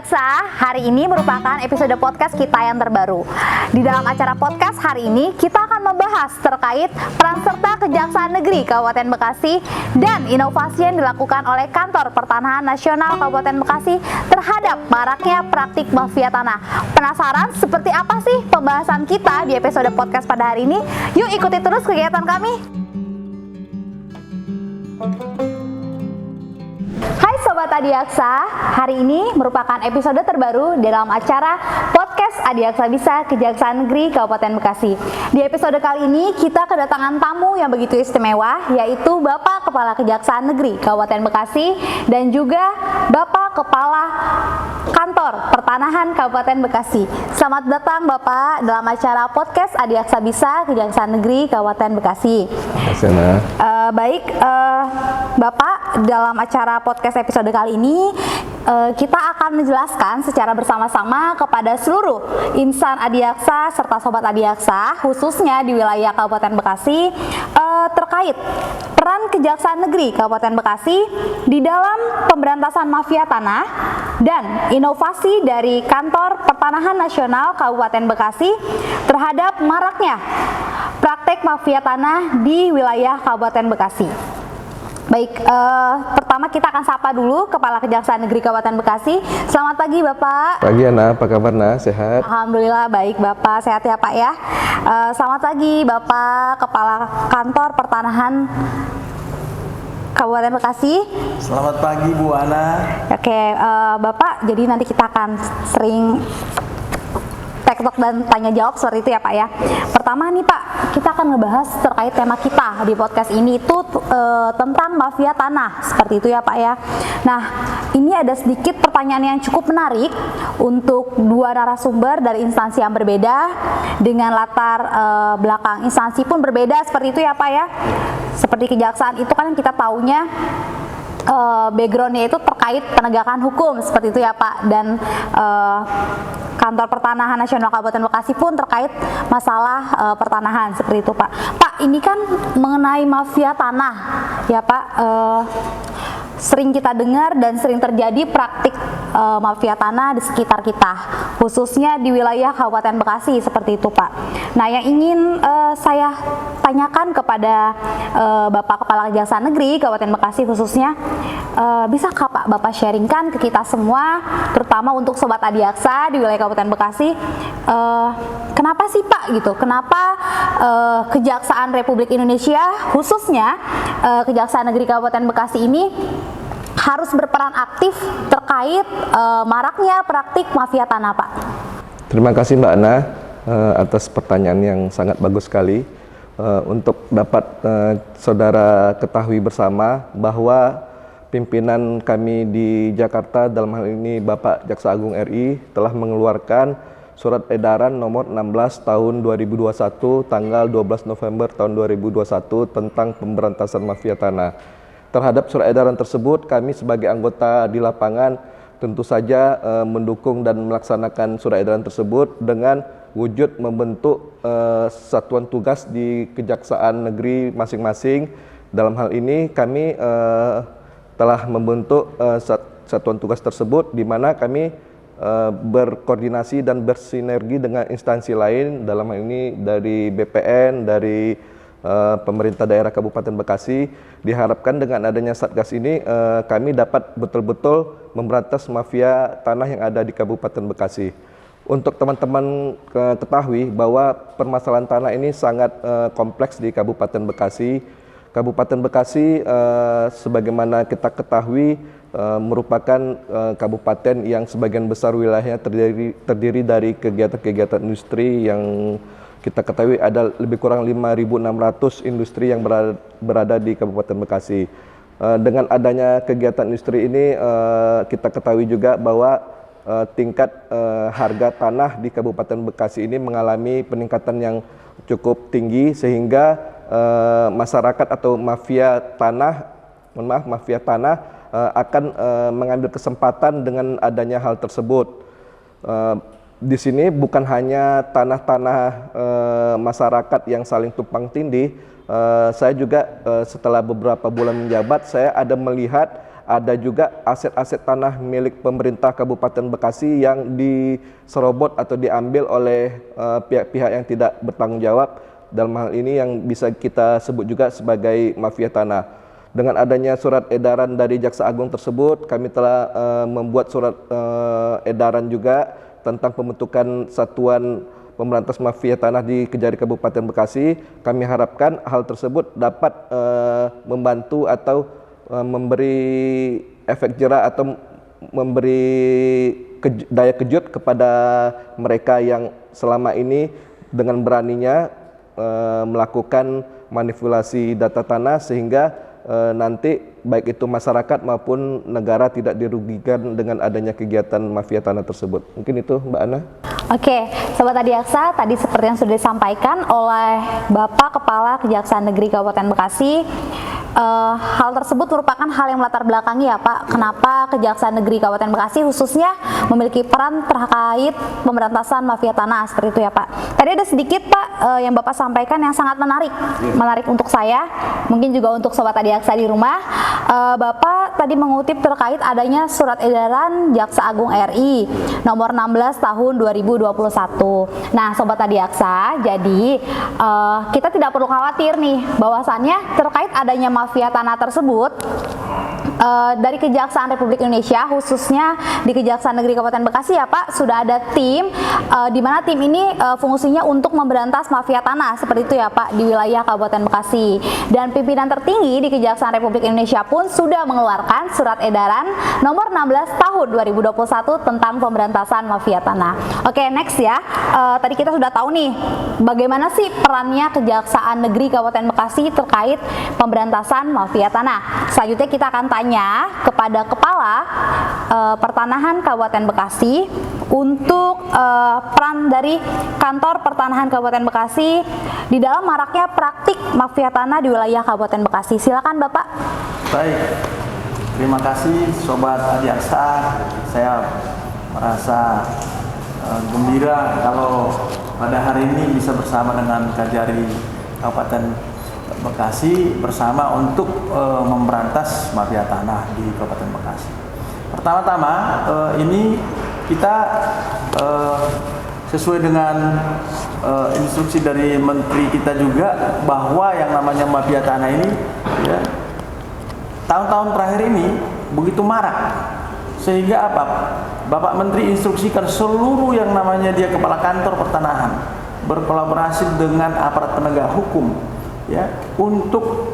Adiaksa, hari ini merupakan episode podcast kita yang terbaru. Di dalam acara podcast hari ini, kita akan membahas terkait peran serta Kejaksaan Negeri Kabupaten Bekasi dan inovasi yang dilakukan oleh Kantor Pertanahan Nasional Kabupaten Bekasi terhadap maraknya praktik mafia tanah. Penasaran seperti apa sih pembahasan kita di episode podcast pada hari ini? Yuk ikuti terus kegiatan kami. Hai Sobat Adiaksa, hari ini merupakan episode terbaru dalam acara podcast Adiaksa Bisa Kejaksaan Negeri Kabupaten Bekasi. Di episode kali ini kita kedatangan tamu yang begitu istimewa, yaitu Bapak Kepala Kejaksaan Negeri Kabupaten Bekasi dan juga Bapak Kepala Kantor Pertanahan Kabupaten Bekasi. Selamat datang Bapak dalam acara podcast Adiaksa Bisa Kejaksaan Negeri Kabupaten Bekasi. Bapak, dalam acara podcast episode kali ini kita akan menjelaskan secara bersama-sama kepada seluruh insan Adiaksa serta Sobat Adiaksa khususnya di wilayah Kabupaten Bekasi terkait peran Kejaksaan Negeri Kabupaten Bekasi di dalam pemberantasan mafia tanah dan inovasi dari Kantor Pertanahan Nasional Kabupaten Bekasi terhadap maraknya praktek mafia tanah di wilayah Kabupaten Bekasi. Baik, pertama kita akan sapa dulu Kepala Kejaksaan Negeri Kabupaten Bekasi. Selamat pagi Bapak. Pagi Ana, apa kabar Ana? Sehat? Alhamdulillah baik Bapak, sehat ya Pak ya. Selamat pagi Bapak Kepala Kantor Pertanahan Kabupaten Bekasi. Selamat pagi Bu Ana. Oke, Bapak, jadi nanti kita akan sering tektok dan tanya jawab seperti itu ya Pak ya. Pertama nih Pak, kita akan ngebahas terkait tema kita di podcast ini itu tentang mafia tanah seperti itu ya Pak ya. Nah, ini ada sedikit pertanyaan yang cukup menarik untuk dua narasumber dari instansi yang berbeda dengan latar belakang instansi pun berbeda seperti itu ya Pak ya. Seperti kejaksaan itu kan kita taunya backgroundnya itu terkait penegakan hukum seperti itu ya Pak, dan Kantor Pertanahan Nasional Kabupaten Bekasi pun terkait masalah pertanahan seperti itu Pak. Pak, ini kan mengenai mafia tanah ya Pak, sering kita dengar dan sering terjadi praktik mafia tanah di sekitar kita, khususnya di wilayah Kabupaten Bekasi seperti itu Pak. Nah, yang ingin saya tanyakan kepada Bapak Kepala Kejaksaan Negeri Kabupaten Bekasi khususnya, bisakah Pak Bapak sharingkan ke kita semua, terutama untuk Sobat Adiaksa di wilayah Kabupaten Bekasi, kenapa sih Pak gitu, kenapa Kejaksaan Republik Indonesia khususnya Kejaksaan Negeri Kabupaten Bekasi ini harus berperan aktif terkait maraknya praktik mafia tanah Pak? Terima kasih Mbak Ana atas pertanyaan yang sangat bagus sekali. Untuk dapat saudara ketahui bersama bahwa pimpinan kami di Jakarta, dalam hal ini Bapak Jaksa Agung RI, telah mengeluarkan surat edaran nomor 16 tahun 2021 tanggal 12 November tahun 2021 tentang pemberantasan mafia tanah. Terhadap surat edaran tersebut, kami sebagai anggota di lapangan tentu saja mendukung dan melaksanakan surat edaran tersebut dengan wujud membentuk satuan tugas di Kejaksaan Negeri masing-masing. Dalam hal ini kami telah membentuk satuan tugas tersebut, di mana kami berkoordinasi dan bersinergi dengan instansi lain, dalam hal ini dari BPN, dari pemerintah daerah Kabupaten Bekasi. Diharapkan dengan adanya Satgas ini kami dapat betul-betul memberantas mafia tanah yang ada di Kabupaten Bekasi. Untuk teman-teman ketahui bahwa permasalahan tanah ini sangat kompleks di Kabupaten Bekasi. Kabupaten Bekasi sebagaimana kita ketahui merupakan kabupaten yang sebagian besar wilayahnya terdiri dari kegiatan-kegiatan industri yang kita ketahui ada lebih kurang 5.600 industri yang berada di Kabupaten Bekasi. Dengan adanya kegiatan industri ini, kita ketahui juga bahwa tingkat harga tanah di Kabupaten Bekasi ini mengalami peningkatan yang cukup tinggi, sehingga masyarakat atau mafia tanah akan mengambil kesempatan dengan adanya hal tersebut. Di sini bukan hanya tanah-tanah masyarakat yang saling tumpang tindih, saya juga setelah beberapa bulan menjabat, saya ada melihat ada juga aset-aset tanah milik pemerintah Kabupaten Bekasi yang diserobot atau diambil oleh pihak-pihak yang tidak bertanggung jawab. Dalam hal ini yang bisa kita sebut juga sebagai mafia tanah. Dengan adanya surat edaran dari Jaksa Agung tersebut, kami telah membuat surat edaran juga tentang pembentukan Satuan Pemberantas Mafia Tanah di Kejari Kabupaten Bekasi. Kami harapkan hal tersebut dapat membantu atau memberi efek jera atau memberi daya kejut kepada mereka yang selama ini dengan beraninya melakukan manipulasi data tanah sehingga nanti baik itu masyarakat maupun negara tidak dirugikan dengan adanya kegiatan mafia tanah tersebut. Mungkin itu Mbak Ana. Oke, Sobat Adiaksa, tadi seperti yang sudah disampaikan oleh Bapak Kepala Kejaksaan Negeri Kabupaten Bekasi, hal tersebut merupakan hal yang melatar belakangi ya Pak, kenapa Kejaksaan Negeri Kabupaten Bekasi khususnya memiliki peran terkait pemberantasan mafia tanah, seperti itu ya Pak. Tadi ada sedikit Pak yang Bapak sampaikan yang sangat menarik untuk saya, mungkin juga untuk Sobat Adiaksa di rumah. Bapak tadi mengutip terkait adanya surat edaran Jaksa Agung RI nomor 16 tahun 2021. Nah, Sobat Adiaksa, jadi kita tidak perlu khawatir nih bahwasannya terkait adanya mafia tanah tersebut dari Kejaksaan Republik Indonesia, khususnya di Kejaksaan Negeri Kabupaten Bekasi ya Pak, sudah ada tim di mana tim ini fungsinya untuk memberantas mafia tanah, seperti itu ya Pak, di wilayah Kabupaten Bekasi. Dan pimpinan tertinggi di Kejaksaan Republik Indonesia pun sudah mengeluarkan surat edaran nomor 16 tahun 2021 tentang pemberantasan mafia tanah. Oke, next ya. Tadi kita sudah tahu nih bagaimana sih perannya Kejaksaan Negeri Kabupaten Bekasi terkait pemberantasan mafia tanah. Selanjutnya kita akan tanya kepada Kepala Pertanahan Kabupaten Bekasi untuk peran dari Kantor Pertanahan Kabupaten Bekasi di dalam maraknya praktik mafia tanah di wilayah Kabupaten Bekasi. Silakan Bapak. Baik, terima kasih Sobat Adiaksa. Saya merasa gembira kalau pada hari ini bisa bersama dengan Kajari Kabupaten Bekasi bersama untuk memberantas mafia tanah di Kabupaten Bekasi. Pertama-tama ini kita sesuai dengan instruksi dari Menteri kita juga bahwa yang namanya mafia tanah ini ya, tahun-tahun terakhir ini begitu marak, sehingga apa? Bapak Menteri instruksikan seluruh yang namanya dia kepala kantor pertanahan berkolaborasi dengan aparat penegak hukum ya untuk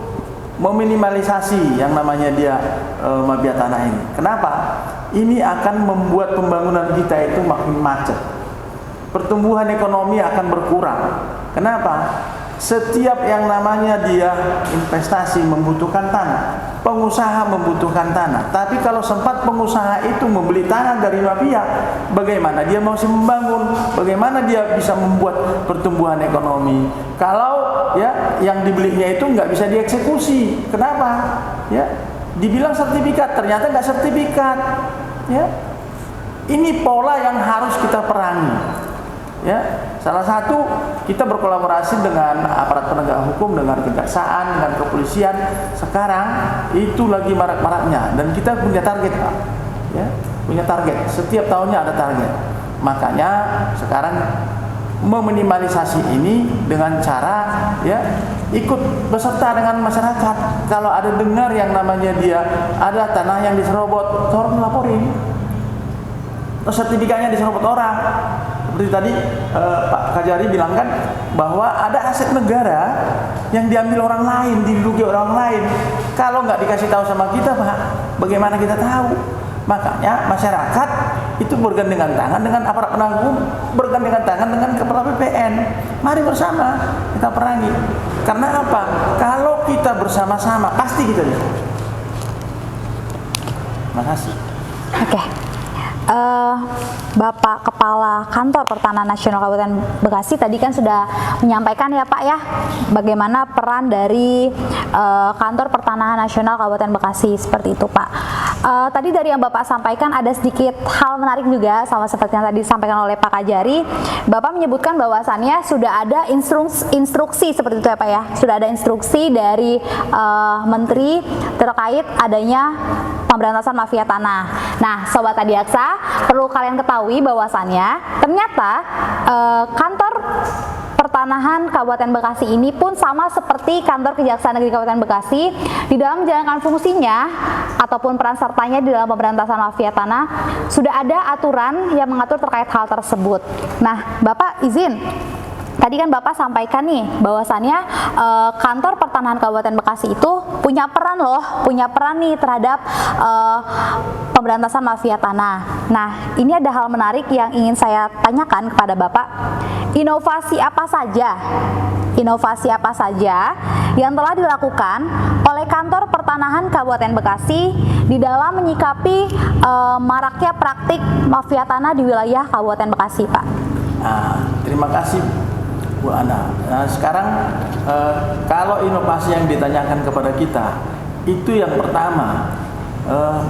meminimalisasi yang namanya dia mafia tanah ini. Kenapa? Ini akan membuat pembangunan kita itu makin macet. Pertumbuhan ekonomi akan berkurang. Kenapa? Setiap yang namanya dia investasi membutuhkan tanah, pengusaha membutuhkan tanah. Tapi kalau sempat pengusaha itu membeli tanah dari mafia, bagaimana dia masih membangun? Bagaimana dia bisa membuat pertumbuhan ekonomi? Kalau ya yang dibelinya itu nggak bisa dieksekusi, kenapa? Ya, dibilang sertifikat, ternyata nggak sertifikat. Ya, ini pola yang harus kita perangi. Ya, salah satu kita berkolaborasi dengan aparat penegak hukum, dengan kejaksaan, dengan kepolisian. Sekarang itu lagi marak-maraknya dan kita punya target, Pak. Ya, punya target. Setiap tahunnya ada target. Makanya sekarang meminimalisasi ini dengan cara ya ikut beserta dengan masyarakat. Kalau ada dengar yang namanya dia ada tanah yang diserobot, tolong laporin. Terus sertifikatnya diserobot orang. Seperti tadi Pak Kajari bilang kan bahwa ada aset negara yang diambil orang lain, diduduki orang lain. Kalau nggak dikasih tahu sama kita, Pak, bagaimana kita tahu? Makanya masyarakat itu bergandengan tangan dengan aparat penegak hukum, bergandengan tangan dengan kepala BPN. Mari bersama kita perangi. Karena apa? Kalau kita bersama-sama pasti kita bisa. Terima kasih. Oke. Bapak Kepala Kantor Pertanahan Nasional Kabupaten Bekasi tadi kan sudah menyampaikan ya Pak ya bagaimana peran dari Kantor Pertanahan Nasional Kabupaten Bekasi, seperti itu Pak. Tadi dari yang Bapak sampaikan ada sedikit hal menarik juga sama seperti yang tadi disampaikan oleh Pak Kajari. Bapak menyebutkan bahwasannya sudah ada instruksi seperti itu ya Pak ya, sudah ada instruksi dari Menteri terkait adanya pemberantasan mafia tanah. Nah, Sobat Adiaksa, perlu kalian ketahui bahwasannya ternyata kantor Pertanahan Kabupaten Bekasi ini pun sama seperti kantor Kejaksaan Negeri Kabupaten Bekasi di dalam menjalankan fungsinya ataupun peran sertanya di dalam pemberantasan mafia tanah sudah ada aturan yang mengatur terkait hal tersebut. Nah, Bapak izin, tadi kan Bapak sampaikan nih bahwasannya kantor Pertanahan Kabupaten Bekasi itu punya peran nih terhadap pemberantasan mafia tanah. Nah, ini ada hal menarik yang ingin saya tanyakan kepada Bapak. Inovasi apa saja yang telah dilakukan oleh kantor Pertanahan Kabupaten Bekasi di dalam menyikapi maraknya praktik mafia tanah di wilayah Kabupaten Bekasi, Pak? Terima kasih Bu Ana. Nah, sekarang kalau inovasi yang ditanyakan kepada kita, itu yang pertama,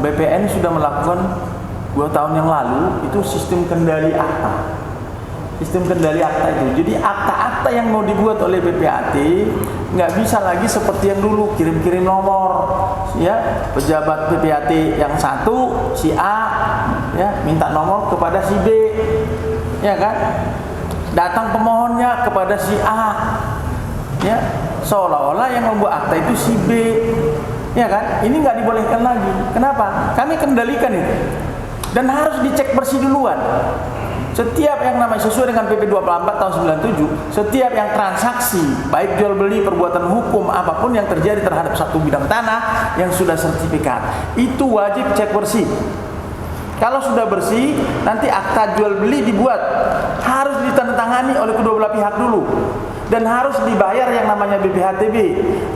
BPN sudah melakukan 2 tahun yang lalu itu sistem kendali akta. Sistem kendali akta itu, jadi akta-akta yang mau dibuat oleh BPAT nggak bisa lagi seperti yang dulu kirim-kirim nomor, ya pejabat BPAT yang satu si A, ya minta nomor kepada si B, ya kan? Datang pemohonnya kepada si A, ya seolah-olah yang membuat akta itu si B, ya kan? Ini nggak dibolehkan lagi. Kenapa? Kami kendalikan itu dan harus dicek bersih duluan. Setiap yang namanya sesuai dengan PP 24 tahun 97, setiap yang transaksi baik jual beli, perbuatan hukum apapun yang terjadi terhadap satu bidang tanah yang sudah sertifikat itu wajib cek bersih. Kalau sudah bersih, nanti akta jual beli dibuat, harus ditandatangani oleh kedua belah pihak dulu, dan harus dibayar yang namanya BPHTB,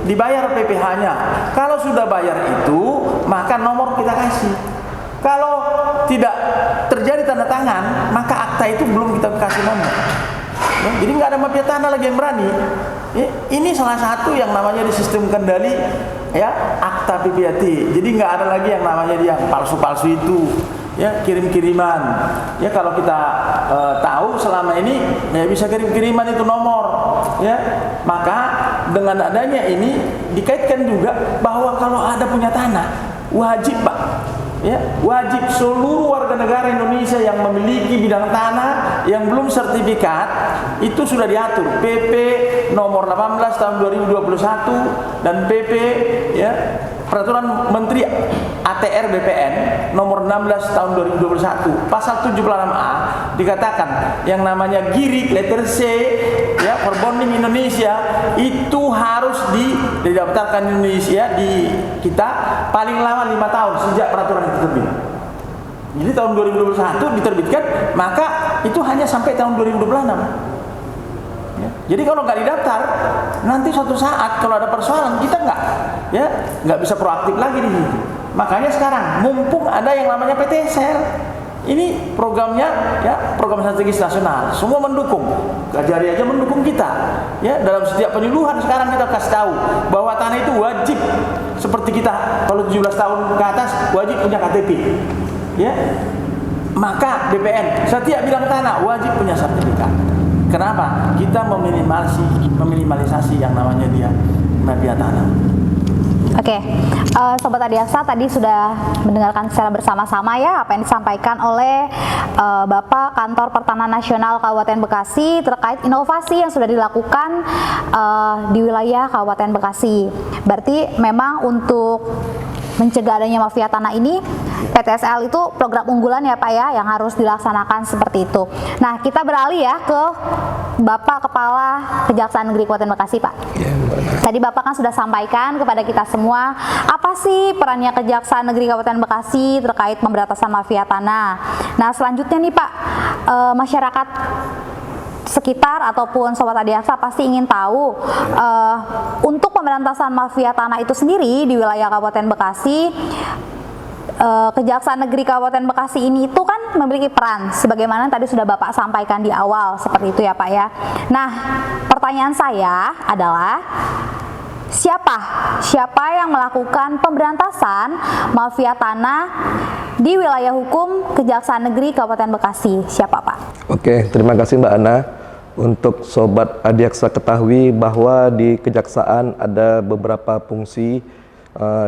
dibayar PPh-nya. Kalau sudah bayar itu, maka nomor kita kasih. Kalau tidak terjadi tanda tangan, maka akta itu belum kita kasih nomor. Ya, jadi nggak ada mafia tanah lagi yang berani. Ya, ini salah satu yang namanya di sistem kendali, ya akta PPAT. Jadi nggak ada lagi yang namanya dia palsu-palsu itu. Ya kirim-kiriman. Ya kalau kita tahu selama ini ya bisa kirim-kiriman itu nomor. Ya maka dengan adanya ini dikaitkan juga bahwa kalau ada punya tanah wajib Pak. Ya, wajib seluruh warga negara Indonesia yang memiliki bidang tanah yang belum sertifikat itu sudah diatur PP nomor 18 tahun 2021 dan PP ya Peraturan Menteri ATR BPN nomor 16 tahun 2021 pasal 76A dikatakan yang namanya girik letter C ya perbonding Indonesia itu harus didaftarkan Indonesia di kita paling lama 5 tahun sejak peraturan itu terbit. Jadi tahun 2021 diterbitkan, maka itu hanya sampai tahun 2026. Ya. Jadi kalau nggak didaftar, nanti suatu saat kalau ada persoalan kita nggak bisa proaktif lagi di situ. Makanya sekarang mumpung ada yang namanya PTSL, ini programnya ya program strategis nasional, semua mendukung. Kajari aja mendukung kita. Ya dalam setiap penyuluhan sekarang kita kasih tahu bahwa tanah itu wajib seperti kita kalau 17 tahun ke atas wajib punya KTP. Ya, maka BPN setiap bidang tanah wajib punya sertifikat. Kenapa? Kita meminimalisasi yang namanya dia mafia tanah. Oke, Sobat Adiaksa tadi sudah mendengarkan secara bersama-sama ya apa yang disampaikan oleh Bapak Kantor Pertanahan Nasional Kabupaten Bekasi terkait inovasi yang sudah dilakukan di wilayah Kabupaten Bekasi. Berarti memang untuk mencegah adanya mafia tanah ini PTSL itu program unggulan ya Pak ya yang harus dilaksanakan seperti itu. Nah kita beralih ya ke Bapak Kepala Kejaksaan Negeri Kabupaten Bekasi Pak. Tadi Bapak kan sudah sampaikan kepada kita semua apa sih perannya Kejaksaan Negeri Kabupaten Bekasi terkait pemberantasan mafia tanah. Nah selanjutnya nih Pak, masyarakat sekitar ataupun Sobat Adiaksa pasti ingin tahu untuk pemberantasan mafia tanah itu sendiri di wilayah Kabupaten Bekasi, Kejaksaan Negeri Kabupaten Bekasi ini itu kan memiliki peran sebagaimana tadi sudah Bapak sampaikan di awal seperti itu ya Pak ya. Nah pertanyaan saya adalah siapa yang melakukan pemberantasan mafia tanah di wilayah hukum Kejaksaan Negeri Kabupaten Bekasi? Siapa Pak? Oke, terima kasih Mbak Ana. Untuk Sobat Adiaksa ketahui bahwa di Kejaksaan ada beberapa fungsi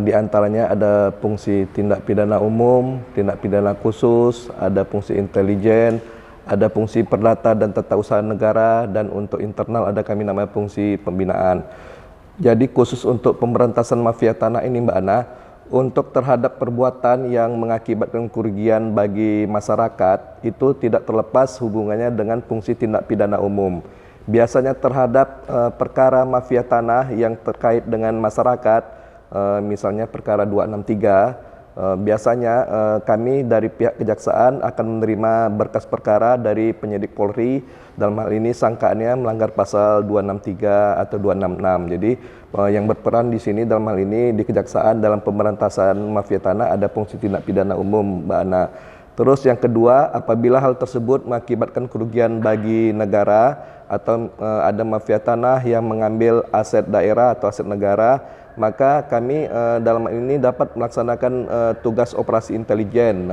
Di antaranya ada fungsi tindak pidana umum, tindak pidana khusus, ada fungsi intelijen, ada fungsi perdata dan tata usaha negara, dan untuk internal ada kami namanya fungsi pembinaan. Jadi khusus untuk pemberantasan mafia tanah ini Mbak Ana, untuk terhadap perbuatan yang mengakibatkan kerugian bagi masyarakat itu tidak terlepas hubungannya dengan fungsi tindak pidana umum. Biasanya terhadap perkara mafia tanah yang terkait dengan masyarakat, misalnya perkara 263, biasanya kami dari pihak kejaksaan akan menerima berkas perkara dari penyidik Polri, dalam hal ini sangkaannya melanggar pasal 263 atau 266. Jadi yang berperan di sini dalam hal ini di kejaksaan dalam pemberantasan mafia tanah ada fungsi tindak pidana umum Mbak Ana. Terus yang kedua, apabila hal tersebut mengakibatkan kerugian bagi negara atau ada mafia tanah yang mengambil aset daerah atau aset negara, maka kami dalam hal ini dapat melaksanakan tugas operasi intelijen.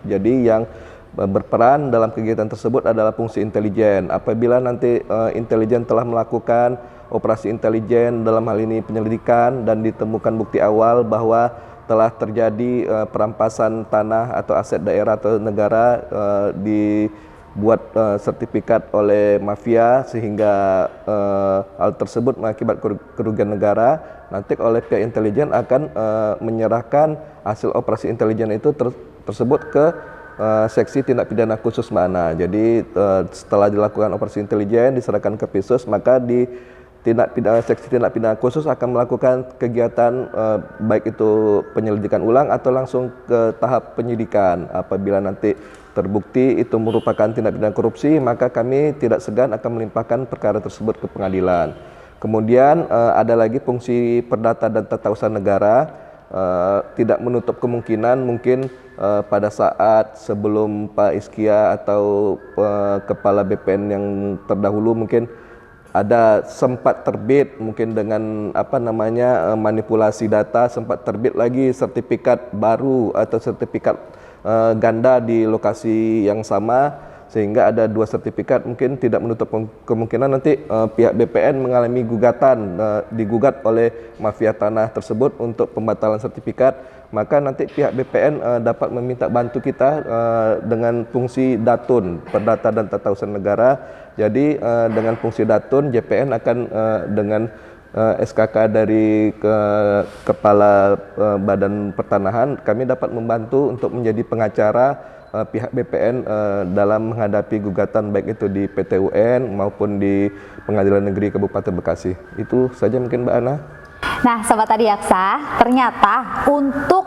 Jadi yang berperan dalam kegiatan tersebut adalah fungsi intelijen. Apabila nanti intelijen telah melakukan operasi intelijen dalam hal ini penyelidikan dan ditemukan bukti awal bahwa telah terjadi perampasan tanah atau aset daerah atau negara, dibuat sertifikat oleh mafia sehingga hal tersebut mengakibatkan kerugian negara, nanti oleh pihak intelijen akan menyerahkan hasil operasi intelijen itu tersebut ke seksi tindak pidana khusus mana. Jadi setelah dilakukan operasi intelijen diserahkan ke Pisus, maka di seksi tindak pidana khusus akan melakukan kegiatan baik itu penyelidikan ulang atau langsung ke tahap penyidikan. Apabila nanti terbukti itu merupakan tindak pidana korupsi, maka kami tidak segan akan melimpahkan perkara tersebut ke pengadilan. Kemudian ada lagi fungsi perdata dan tata usaha negara, tidak menutup kemungkinan mungkin pada saat sebelum Pak Iskia atau Kepala BPN yang terdahulu mungkin ada sempat terbit mungkin dengan manipulasi data, sempat terbit lagi sertifikat baru atau sertifikat ganda di lokasi yang sama, sehingga ada dua sertifikat. Mungkin tidak menutup kemungkinan nanti pihak BPN mengalami gugatan, digugat oleh mafia tanah tersebut untuk pembatalan sertifikat, maka nanti pihak BPN dapat meminta bantu kita dengan fungsi datun, perdata dan tata usaha negara. Jadi dengan fungsi datun, JPN akan dengan SKK dari Kepala Badan Pertanahan, kami dapat membantu untuk menjadi pengacara pihak BPN dalam menghadapi gugatan baik itu di PT UN maupun di Pengadilan Negeri Kabupaten Bekasi. Itu saja mungkin Mbak Ana. Nah, Sobat Adiaksa, ternyata untuk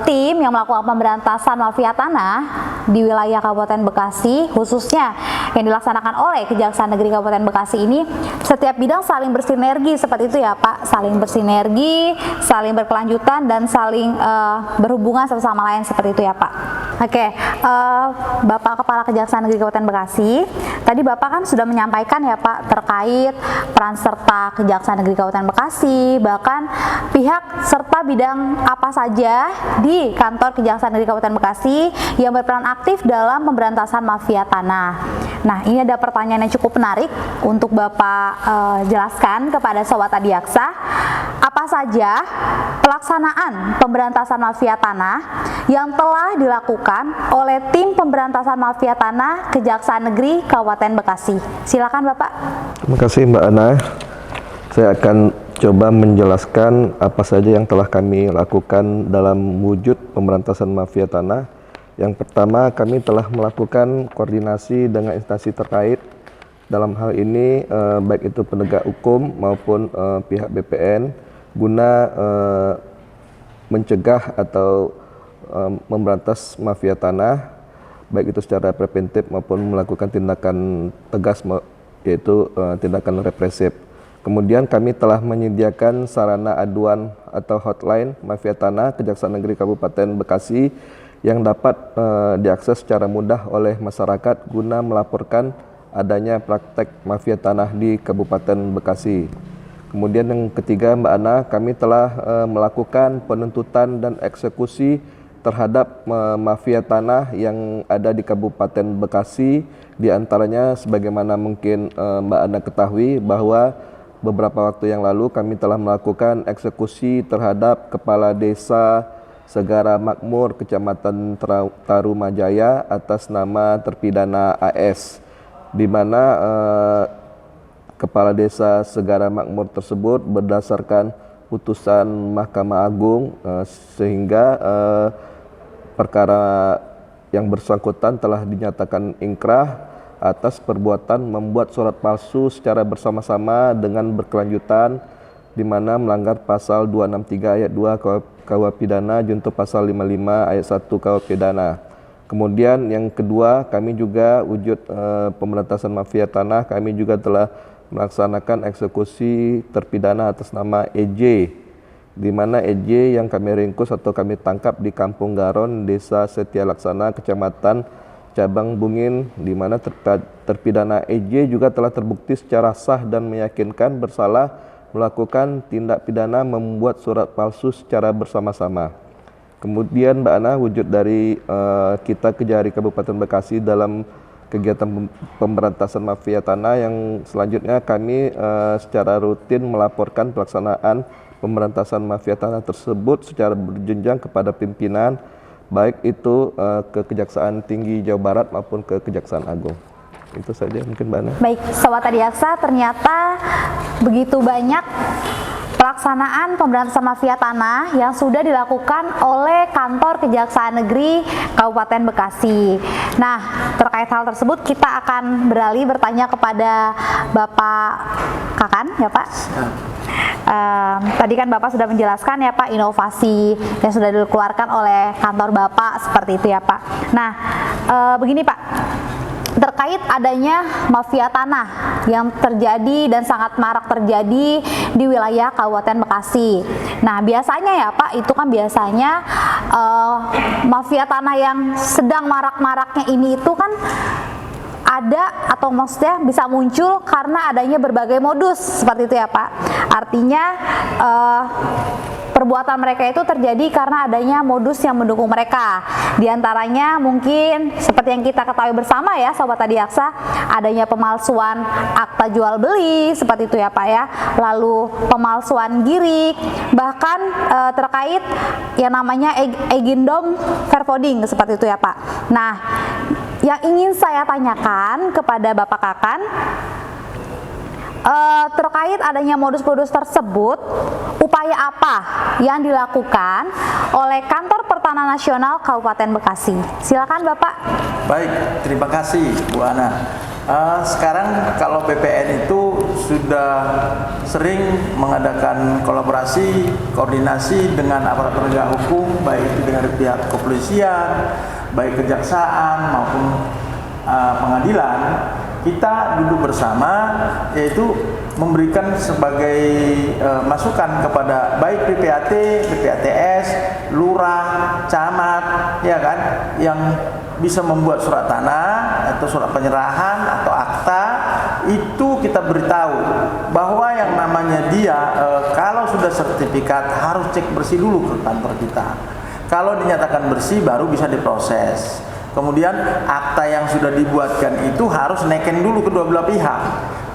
tim yang melakukan pemberantasan mafia tanah di wilayah Kabupaten Bekasi, khususnya yang dilaksanakan oleh Kejaksaan Negeri Kabupaten Bekasi ini, setiap bidang saling bersinergi seperti itu ya Pak, saling bersinergi, saling berkelanjutan, dan saling berhubungan satu sama lain seperti itu ya Pak. Oke, Bapak Kepala Kejaksaan Negeri Kabupaten Bekasi, tadi Bapak kan sudah menyampaikan ya Pak terkait peran serta Kejaksaan Negeri Kabupaten Bekasi, bahkan pihak serta bidang apa saja di kantor Kejaksaan Negeri Kabupaten Bekasi yang berperan aktif dalam pemberantasan mafia tanah. Nah, ini ada pertanyaan yang cukup menarik untuk Bapak jelaskan kepada Sobat Adiaksa. Apa saja pelaksanaan pemberantasan mafia tanah yang telah dilakukan oleh tim pemberantasan mafia tanah Kejaksaan Negeri Kabupaten Bekasi? Silakan Bapak. Terima kasih Mbak Ana. Saya akan coba menjelaskan apa saja yang telah kami lakukan dalam wujud pemberantasan mafia tanah. Yang pertama, kami telah melakukan koordinasi dengan instansi terkait. Dalam hal ini baik itu penegak hukum maupun pihak BPN guna mencegah atau memberantas mafia tanah, baik itu secara preventif maupun melakukan tindakan tegas, yaitu tindakan represif. Kemudian kami telah menyediakan sarana aduan atau hotline mafia tanah Kejaksaan Negeri Kabupaten Bekasi yang dapat diakses secara mudah oleh masyarakat guna melaporkan adanya praktek mafia tanah di Kabupaten Bekasi. Kemudian yang ketiga Mbak Ana, kami telah melakukan penuntutan dan eksekusi terhadap mafia tanah yang ada di Kabupaten Bekasi. Di antaranya sebagaimana mungkin Mbak Ana ketahui bahwa beberapa waktu yang lalu kami telah melakukan eksekusi terhadap Kepala Desa Segara Makmur, Kecamatan Tarumajaya atas nama terpidana AS, di mana Kepala Desa Segara Makmur tersebut berdasarkan putusan Mahkamah Agung sehingga perkara yang bersangkutan telah dinyatakan ingkrah atas perbuatan membuat surat palsu secara bersama-sama dengan berkelanjutan, di mana melanggar pasal 263 ayat 2 KUH Pidana junto pasal 55 ayat 1 KUH Pidana. Kemudian yang kedua, kami juga wujud pemberantasan mafia tanah, kami juga telah melaksanakan eksekusi terpidana atas nama EJ, di mana EJ yang kami ringkus atau kami tangkap di Kampung Garon, Desa Setia Laksana, Kecamatan Cabang Bungin, di mana terpidana EJ juga telah terbukti secara sah dan meyakinkan bersalah melakukan tindak pidana membuat surat palsu secara bersama-sama. Kemudian Mbak Ana, wujud dari kita Kejari Kabupaten Bekasi dalam kegiatan pemberantasan mafia tanah yang selanjutnya kami secara rutin melaporkan pelaksanaan pemberantasan mafia tanah tersebut secara berjenjang kepada pimpinan, baik itu ke Kejaksaan Tinggi Jawa Barat maupun ke Kejaksaan Agung. Itu saja mungkin Mbak Ana. Baik, Sobat Adiaksa, ternyata begitu banyak pelaksanaan pemberantasan mafia tanah yang sudah dilakukan oleh kantor Kejaksaan Negeri Kabupaten Bekasi. Nah, terkait hal tersebut kita akan beralih bertanya kepada Bapak Kakan, ya Pak. Tadi kan Bapak sudah menjelaskan ya Pak, inovasi yang sudah dikeluarkan oleh kantor Bapak seperti itu ya Pak. Nah, begini Pak, terkait adanya mafia tanah yang terjadi dan sangat marak terjadi di wilayah Kabupaten Bekasi. Nah, biasanya ya Pak, itu kan biasanya mafia tanah yang sedang marak-maraknya ini itu kan ada atau maksudnya bisa muncul karena adanya berbagai modus seperti itu ya Pak. Artinya perbuatan mereka itu terjadi karena adanya modus yang mendukung mereka. Di antaranya mungkin seperti yang kita ketahui bersama ya Sobat Adiaksa, adanya pemalsuan akta jual beli seperti itu ya Pak ya. Lalu pemalsuan girik, bahkan terkait yang namanya agendum vervoding seperti itu ya Pak. Nah, yang ingin saya tanyakan kepada Bapak Kakan, terkait adanya modus-modus tersebut, upaya apa yang dilakukan oleh Kantor Pertanahan Nasional Kabupaten Bekasi? Silakan Bapak. Baik, terima kasih Bu Ana. Sekarang kalau BPN itu sudah sering mengadakan kolaborasi, koordinasi dengan aparat penegak hukum, baik itu dengan pihak kepolisian, baik kejaksaan maupun pengadilan. Kita duduk bersama, yaitu memberikan sebagai masukan kepada baik PPAT, PPATS, lurah, camat, ya kan, yang bisa membuat surat tanah atau surat penyerahan atau akta, itu kita beritahu bahwa yang namanya dia kalau sudah sertifikat harus cek bersih dulu ke kantor kita. Kalau dinyatakan bersih baru bisa diproses. Kemudian akta yang sudah dibuatkan itu harus neken dulu kedua belah pihak.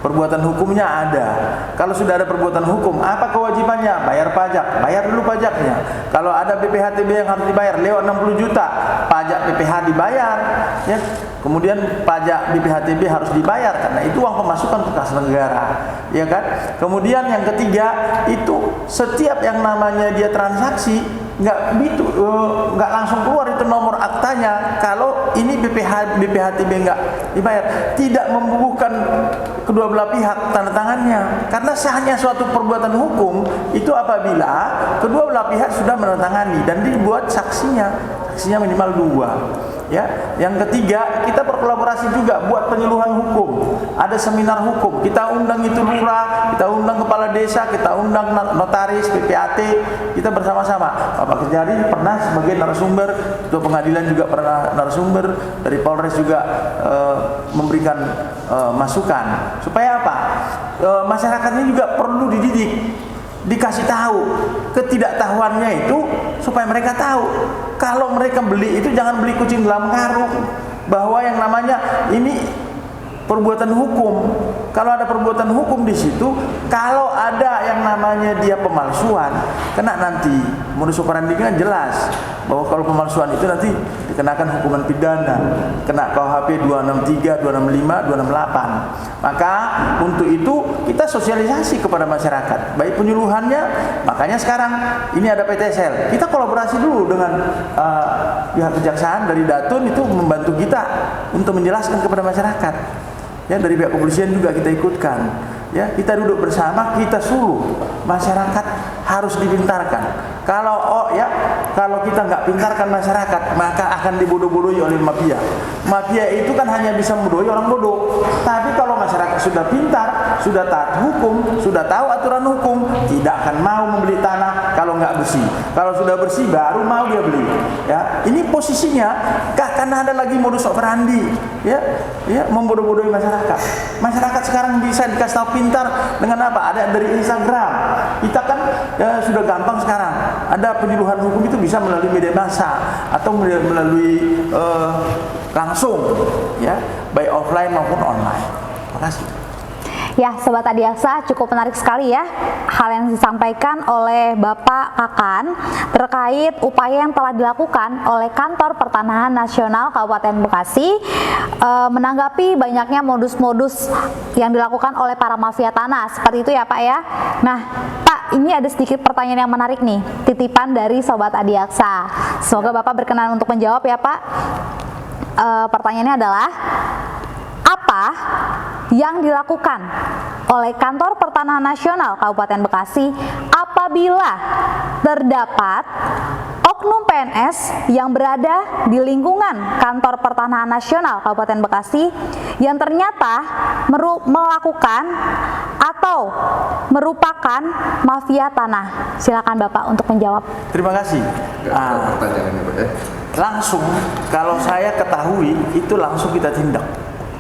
Perbuatan hukumnya ada. Kalau sudah ada perbuatan hukum, apa kewajibannya? Bayar pajak, bayar dulu pajaknya. Kalau ada BPHTB yang harus dibayar lewat 60 juta, pajak BPH dibayar, ya. Kemudian pajak BPHTB harus dibayar karena itu uang pemasukan ke kas negara, ya kan? Kemudian yang ketiga itu setiap yang namanya dia transaksi nggak langsung keluar itu nomor aktanya. Kalau ini BPHTB nggak dibayar, tidak membubuhkan kedua belah pihak tanda tangannya, karena sahnya suatu perbuatan hukum itu apabila kedua belah pihak sudah menandatangani dan dibuat saksinya minimal 2. Ya, yang ketiga kita berkolaborasi juga buat penyuluhan hukum. Ada seminar hukum, kita undang itu lurah, kita undang kepala desa, kita undang notaris, PPAT, kita bersama-sama. Bapak Kejari pernah sebagai narasumber, ketua pengadilan juga pernah narasumber, dari Polres juga memberikan masukan. Supaya apa? Masyarakatnya juga perlu dididik, dikasih tahu ketidaktahuannya itu supaya mereka tahu. Kalau mereka beli itu jangan beli kucing dalam karung, bahwa yang namanya ini perbuatan hukum. Kalau ada perbuatan hukum di situ, kalau ada yang namanya dia pemalsuan, kena nanti. Modus operandi kan jelas bahwa kalau pemalsuan itu nanti dikenakan hukuman pidana, kena KUHP 263, 265, 268. Maka untuk itu kita sosialisasi kepada masyarakat, baik penyuluhannya. Makanya sekarang ini ada PTSL. Kita kolaborasi dulu dengan pihak kejaksaan dari Datun, itu membantu kita untuk menjelaskan kepada masyarakat. Ya, dari pihak kepolisian juga kita ikutkan. Ya, kita duduk bersama, kita suruh masyarakat harus dipintarkan. Kalau kita nggak pintarkan masyarakat, maka akan dibodoh-bodohi oleh mafia. Mafia itu kan hanya bisa membodohi orang bodoh. Tapi kalau masyarakat sudah pintar, sudah taat hukum, sudah tahu aturan hukum, tidak akan mau membeli tanah kalau nggak bersih. Kalau sudah bersih baru mau dia beli. Ya, ini posisinya karena ada lagi modus operandi, ya, membodoh-bodohi masyarakat. Masyarakat sekarang bisa dikasih tahu pintar dengan apa? Ada dari Instagram. Kita kan sudah gampang sekarang. Ada penyuluhan hukum itu bisa melalui media massa atau melalui langsung, ya, baik offline maupun online. Terima kasih. Ya, Sobat Adiaksa, cukup menarik sekali ya hal yang disampaikan oleh Bapak Kakan terkait upaya yang telah dilakukan oleh Kantor Pertanahan Nasional Kabupaten Bekasi menanggapi banyaknya modus-modus yang dilakukan oleh para mafia tanah. Seperti itu ya Pak ya. Nah Pak, ini ada sedikit pertanyaan yang menarik nih, titipan dari Sobat Adiaksa. Semoga Bapak berkenan untuk menjawab ya Pak. Pertanyaannya adalah, apa yang dilakukan oleh Kantor Pertanahan Nasional Kabupaten Bekasi apabila terdapat oknum PNS yang berada di lingkungan Kantor Pertanahan Nasional Kabupaten Bekasi yang ternyata melakukan atau merupakan mafia tanah? Silakan Bapak untuk menjawab. Terima kasih. Pertanyaannya Pak ya. Langsung kalau saya ketahui itu langsung kita tindak.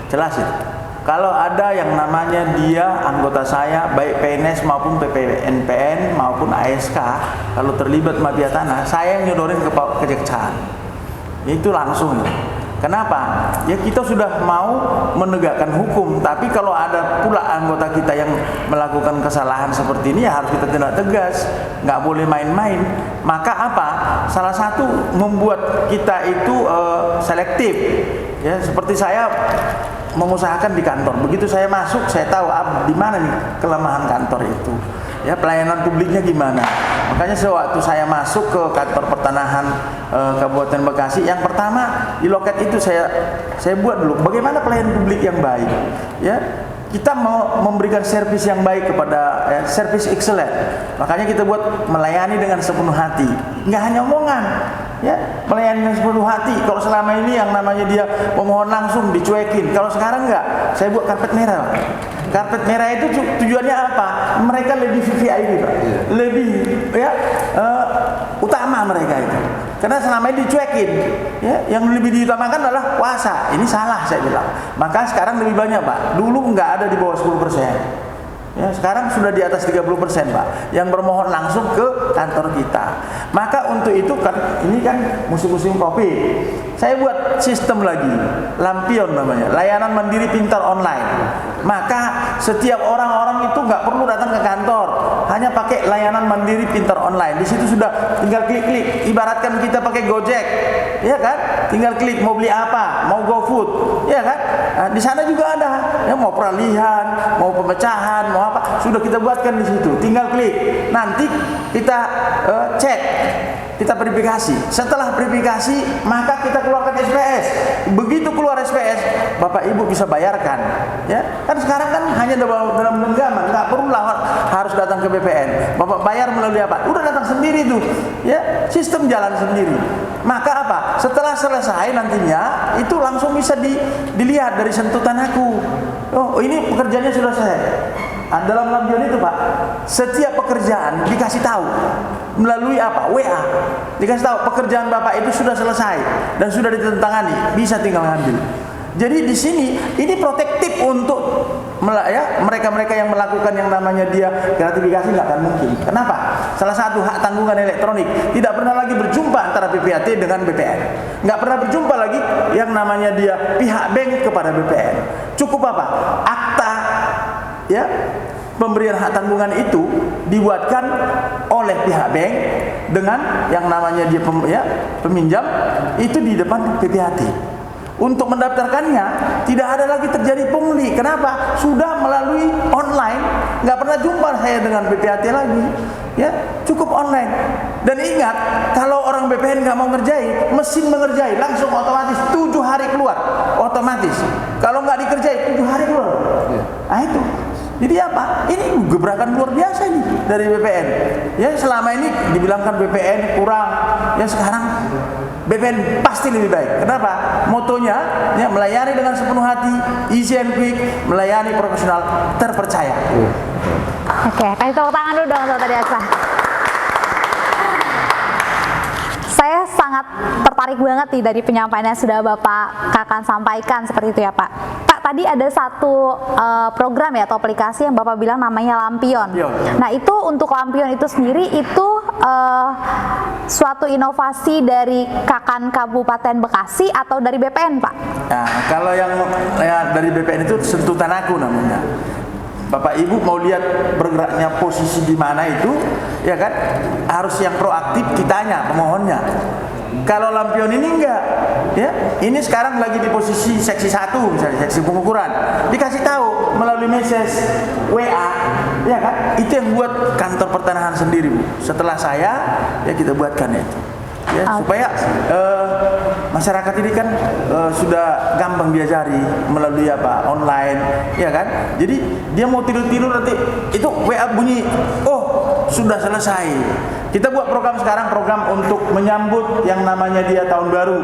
Jelas itu. Kalau ada yang namanya dia anggota saya, baik PNS maupun PPNPN maupun ASK, kalau terlibat mafia tanah, saya yang nyodorin ke kejaksaan. Itu langsung. Kenapa? Ya kita sudah mau menegakkan hukum, tapi kalau ada pula anggota kita yang melakukan kesalahan seperti ini, ya harus kita tindak tegas, nggak boleh main-main. Maka apa? Salah satu membuat kita itu selektif. Ya, seperti saya mengusahakan di kantor. Begitu saya masuk, saya tahu di mana nih kelemahan kantor itu. Ya, pelayanan publiknya gimana. Makanya sewaktu saya masuk ke Kantor Pertanahan Kabupaten Bekasi, yang pertama di loket itu saya buat dulu bagaimana pelayanan publik yang baik. Ya, kita mau memberikan servis yang baik kepada servis excellent. Makanya kita buat melayani dengan sepenuh hati, nggak hanya omongan. Ya, melayani dengan sepenuh hati. Kalau selama ini yang namanya dia pemohon langsung dicuekin, kalau sekarang enggak, saya buat karpet merah. Karpet merah itu tujuannya apa? Mereka lebih VIP, Pak. Lebih utama mereka itu. Karena selama ini dicuekin, ya, yang lebih diutamakan adalah puasa. Ini salah saya bilang. Maka sekarang lebih banyak, Pak. Dulu enggak ada di bawah 10%. Ya, sekarang sudah di atas 30%, Pak, yang bermohon langsung ke kantor kita. Maka untuk itu kan ini kan musim-musim kopi. Saya buat sistem lagi, Lampion namanya, layanan mandiri pintar online. Maka setiap orang-orang itu nggak perlu datang ke kantor, hanya pakai layanan mandiri pintar online. Di situ sudah tinggal klik-klik. Ibaratkan kita pakai Gojek, ya kan? Tinggal klik mau beli apa, mau GoFood, ya kan? Nah, di sana juga ada, ya, mau peralihan, mau pemecahan, mau apa, sudah kita buatkan di situ. Tinggal klik. Nanti kita cek, kita verifikasi. Setelah verifikasi, maka kita keluarkan SPS. Begitu keluar SPS, Bapak Ibu bisa bayarkan. Ya, kan sekarang kan hanya dalam genggaman, nggak perlu harus datang ke BPN. Bapak bayar melalui apa? Udah datang sendiri tuh. Ya, sistem jalan sendiri. Maka apa? Setelah selesai nantinya itu langsung bisa dilihat dari sentuhan aku. Oh, ini pekerjaannya sudah selesai. Nah, dalam Lampion itu, Pak, setiap pekerjaan dikasih tahu melalui apa? WA. Dikasih tahu pekerjaan Bapak itu sudah selesai dan sudah ditandatangani, bisa tinggal ngambil. Jadi di sini ini protektif untuk mereka-mereka yang melakukan yang namanya dia gratifikasi nggak akan mungkin. Kenapa? Salah satu hak tanggungan elektronik tidak pernah lagi berjumpa antara PPAT dengan BPN. Nggak pernah berjumpa lagi yang namanya dia pihak bank kepada BPN. Cukup apa? Akta ya pemberian hak tanggungan itu dibuatkan oleh pihak bank dengan yang namanya dia peminjam itu di depan PPAT. Untuk mendaftarkannya tidak ada lagi terjadi pungli. Kenapa? Sudah melalui online, nggak pernah jumpa saya dengan BPAT lagi. Ya, cukup online. Dan ingat, kalau orang BPN nggak mau ngerjain, mesin mengerjai langsung otomatis 7 hari keluar, otomatis. Kalau nggak dikerjain 7 hari keluar. Nah itu. Jadi apa? Ini gebrakan luar biasa ini dari BPN. Ya selama ini dibilangkan BPN kurang. Ya sekarang BPN pasti lebih baik. Kenapa? Motonya ya melayani dengan sepenuh hati, easy and quick, melayani profesional, terpercaya. Oke, kasih tepuk tangan dulu dong Sobat Adiaksa. Saya sangat tertarik banget nih dari penyampaiannya sudah Bapak Kakan sampaikan seperti itu ya Pak. Pak, tadi ada satu program ya atau aplikasi yang Bapak bilang namanya Lampion. Nah itu untuk Lampion itu sendiri itu suatu inovasi dari Kakan Kabupaten Bekasi atau dari BPN Pak? Nah, kalau yang dari BPN itu sentuhan aku namanya. Bapak Ibu mau lihat bergeraknya posisi di mana itu, ya kan? Harus yang proaktif kitanya, pemohonnya. Kalau Lampion ini enggak, ya. Ini sekarang lagi di posisi seksi 1 misalnya, seksi pengukuran. Dikasih tahu melalui message WA, ya kan? Itu yang buat kantor pertanahan sendiri, Bu. Setelah saya, ya kita buatkan itu. Ya, supaya masyarakat ini kan sudah gampang diajari melalui online, ya kan? Jadi dia mau tidur-tidur nanti itu WA bunyi, oh sudah selesai. Kita buat program sekarang, program untuk menyambut yang namanya dia tahun baru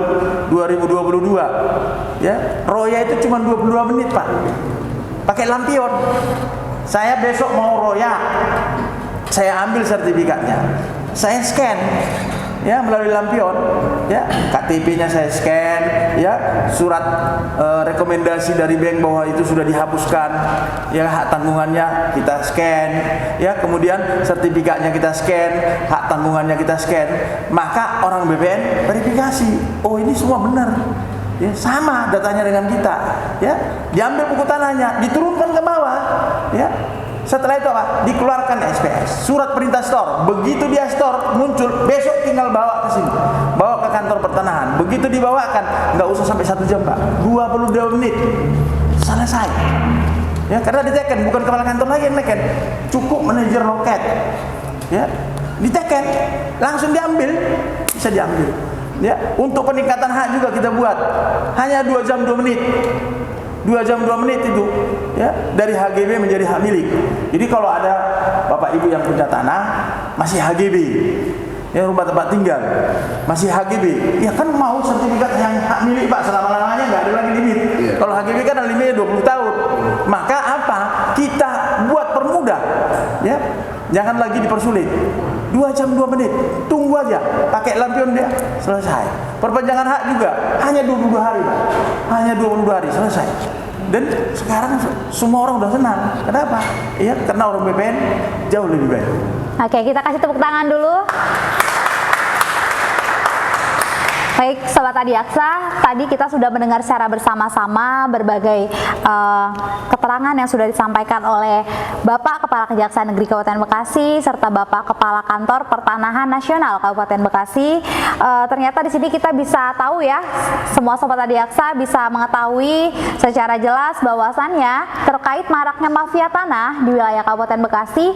2022. Ya, Roya itu cuma 22 menit Pak. Pakai Lampion. Saya besok mau Roya, saya ambil sertifikatnya, saya scan. Ya melalui Lampion, ya KTP-nya saya scan, ya surat rekomendasi dari bank bahwa itu sudah dihapuskan, ya hak tanggungannya kita scan, ya kemudian sertifikatnya kita scan, hak tanggungannya kita scan, maka orang BPN verifikasi, oh ini semua benar, ya sama datanya dengan kita, ya diambil buku tanahnya, diturunkan ke bawah, ya. Setelah itu apa? Dikeluarkan SPS, surat perintah store. Begitu dia store muncul, besok tinggal bawa ke sini, bawa ke kantor pertanahan. Begitu dibawakan, nggak usah sampai 1 jam Pak, 22 menit selesai. Ya karena diteken, bukan kepala kantor lagi yang neken, cukup manajer loket. Ya diteken, langsung diambil, bisa diambil. Ya untuk peningkatan hak juga kita buat, hanya 2 jam 2 menit. 2 jam 2 menit itu ya dari HGB menjadi hak milik. Jadi kalau ada Bapak Ibu yang punya tanah masih HGB, ya rumah tempat tinggal masih HGB, ya kan mau sertifikat yang hak milik Pak selama-lamanya, nggak ada lagi limit. Kalau HGB kan ada limitnya 20 tahun. Maka apa? Kita buat permudah, ya jangan lagi dipersulit. 2 jam 2 menit, tunggu aja, pakai Lampion dia selesai. Perpanjangan hak juga hanya 22 hari Pak, hanya 22 hari selesai. Dan sekarang semua orang udah senang. Kenapa? Iya, karena orang BPN jauh lebih baik. Oke, kita kasih tepuk tangan dulu. Baik, Sobat Adiaksa, tadi kita sudah mendengar secara bersama-sama berbagai keterangan yang sudah disampaikan oleh Bapak Kepala Kejaksaan Negeri Kabupaten Bekasi serta Bapak Kepala Kantor Pertanahan Nasional Kabupaten Bekasi. Ternyata di sini kita bisa tahu ya, semua Sobat Adiaksa bisa mengetahui secara jelas bahwasannya terkait maraknya mafia tanah di wilayah Kabupaten Bekasi,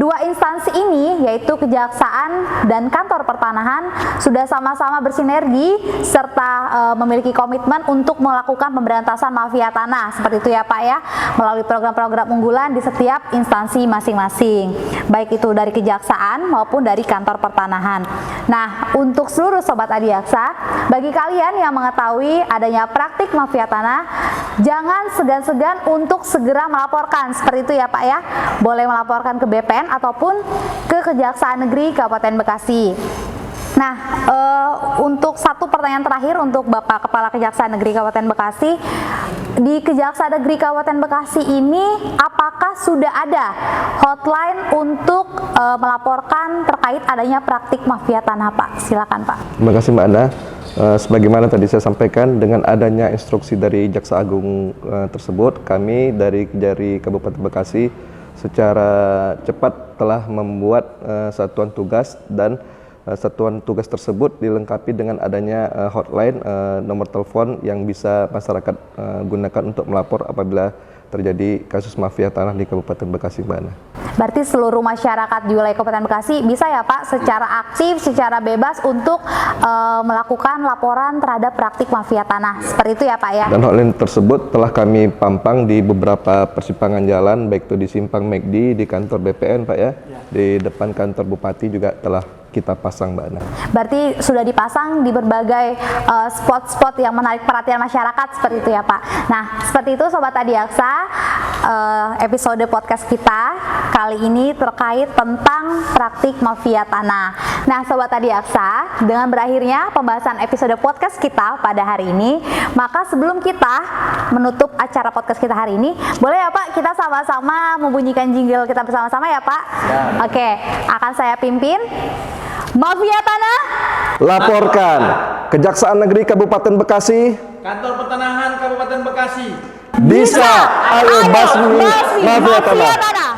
2 instansi ini yaitu Kejaksaan dan Kantor Pertanahan sudah sama-sama bersinergi serta memiliki komitmen untuk melakukan pemberantasan mafia tanah seperti itu ya Pak ya, melalui program-program unggulan di setiap instansi masing-masing, baik itu dari Kejaksaan maupun dari Kantor Pertanahan. Nah, untuk seluruh Sobat Adiaksa, bagi kalian yang mengetahui adanya praktik mafia tanah, jangan segan-segan untuk segera melaporkan seperti itu ya Pak ya, boleh melaporkan ke BPN ataupun ke Kejaksaan Negeri Kabupaten Bekasi. Nah, untuk satu pertanyaan terakhir untuk Bapak Kepala Kejaksaan Negeri Kabupaten Bekasi, di Kejaksaan Negeri Kabupaten Bekasi ini apakah sudah ada hotline untuk melaporkan terkait adanya praktik mafia tanah, Pak? Silakan, Pak. Terima kasih Mbak Ana. Sebagaimana tadi saya sampaikan, dengan adanya instruksi dari Jaksa Agung tersebut, kami dari Kejari Kabupaten Bekasi secara cepat telah membuat satuan tugas, dan satuan tugas tersebut dilengkapi dengan adanya hotline, nomor telepon yang bisa masyarakat gunakan untuk melapor apabila terjadi kasus mafia tanah di Kabupaten Bekasi, Mbak Ana. Berarti seluruh masyarakat di wilayah Kabupaten Bekasi bisa ya Pak secara aktif, secara bebas untuk melakukan laporan terhadap praktik mafia tanah. Seperti itu ya Pak ya? Dan hotline tersebut telah kami pampang di beberapa persimpangan jalan, baik itu di Simpang McD, di kantor BPN Pak ya, di depan kantor Bupati juga telah kita pasang, Mbak Ana. Berarti sudah dipasang di berbagai spot-spot yang menarik perhatian masyarakat, seperti itu ya Pak. Nah, seperti itu Sobat Adiaksa, episode podcast kita kali ini terkait tentang praktik mafia tanah. Nah, Sobat Adiaksa, dengan berakhirnya pembahasan episode podcast kita pada hari ini, maka sebelum kita menutup acara podcast kita hari ini, boleh ya Pak kita sama-sama membunyikan jingle kita bersama-sama ya Pak? Ya. Oke, akan saya pimpin. Mafia tanah, Laporkan Kejaksaan Negeri Kabupaten Bekasi. Kantor Pertanahan Kabupaten Bekasi. Bisa, ayo basmi mafia tanah. tanah.